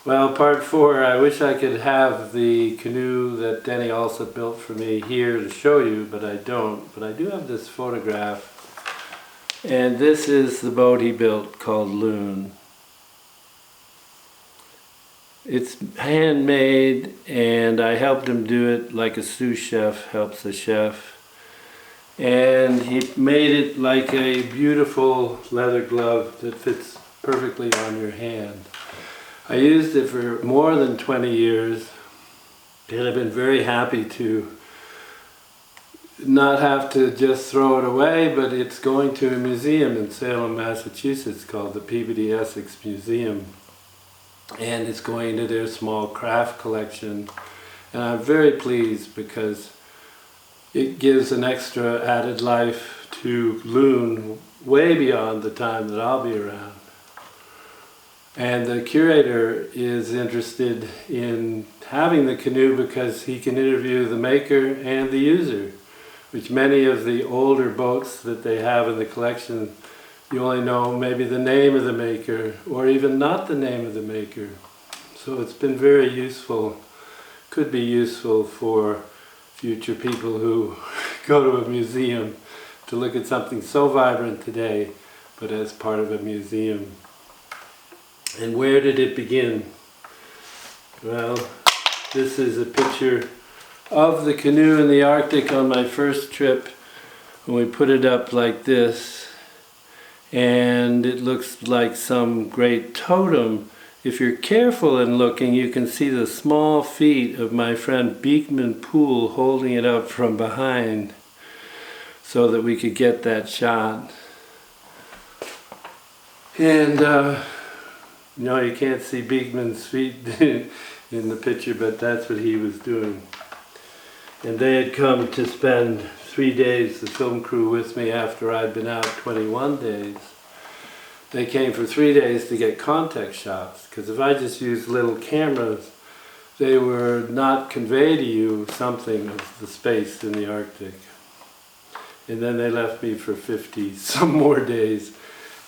Well, part 4, I wish I could have the canoe that Denny also built for me here to show you, but I don't. But I do have this photograph, and this is the boat he built called Loon. It's handmade, and I helped him do it like a sous chef helps a chef. And he made it like a beautiful leather glove that fits perfectly on your hand. I used it for more than 20 years, and I've been very happy to not have to just throw it away, but it's going to a museum in Salem, Massachusetts called the PBS Museum, and it's going to their small craft collection. And I'm very pleased because it gives an extra added life to Loon way beyond the time that I'll be around. And the curator is interested in having the canoe because he can interview the maker and the user, which many of the older boats that they have in the collection, you only know maybe the name of the maker or even not the name of the maker. So it's been very useful, could be useful for future people who go to a museum to look at something so vibrant today, but as part of a museum. And where did it begin? Well, this is a picture of the canoe in the Arctic on my first trip, when we put it up like this, and it looks like some great totem. If you're careful in looking, you can see the small feet of my friend Beekman Poole holding it up from behind so that we could get that shot. And no, you can't see Beekman's feet in the picture, but that's what he was doing. And they had come to spend 3 days, the film crew, with me after I'd been out 21 days. They came for 3 days to get context shots, because if I just used little cameras, they would not convey to you something of the space in the Arctic. And then they left me for 50 some more days.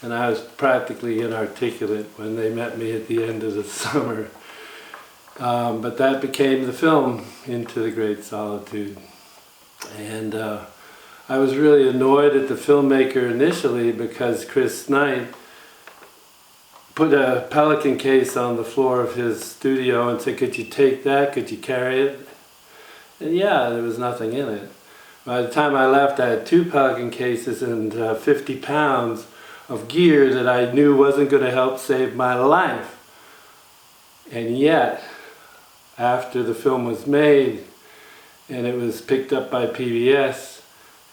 And I was practically inarticulate when they met me at the end of the summer. But that became the film, Into the Great Solitude. And I was really annoyed at the filmmaker initially because Chris Knight put a pelican case on the floor of his studio and said, "Could you take that? Could you carry it?" And yeah, there was nothing in it. By the time I left, I had 2 pelican cases and 50 pounds of gear that I knew wasn't going to help save my life. And yet, after the film was made and it was picked up by PBS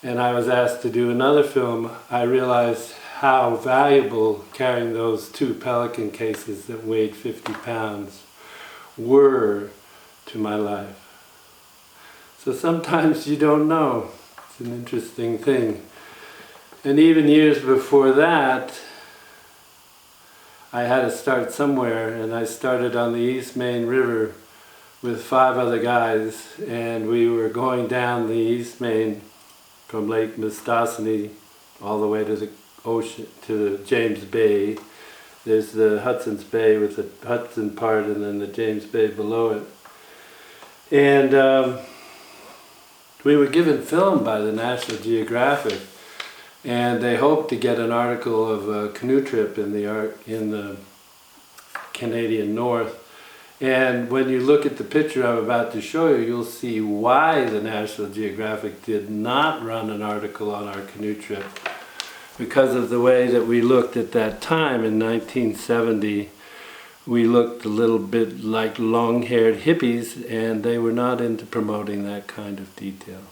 and I was asked to do another film, I realized how valuable carrying those 2 pelican cases that weighed 50 pounds were to my life. So sometimes you don't know. It's an interesting thing. And even years before that, I had to start somewhere, and I started on the East Main River with 5 other guys, and we were going down the East Main from Lake Mistassini all the way to the ocean, to the James Bay. There's the Hudson's Bay with the Hudson part and then the James Bay below it. And we were given film by the National Geographic, and they hoped to get an article of a canoe trip in the Canadian North. And when you look at the picture I'm about to show you, you'll see why the National Geographic did not run an article on our canoe trip. Because of the way that we looked at that time in 1970, we looked a little bit like long-haired hippies, and they were not into promoting that kind of detail.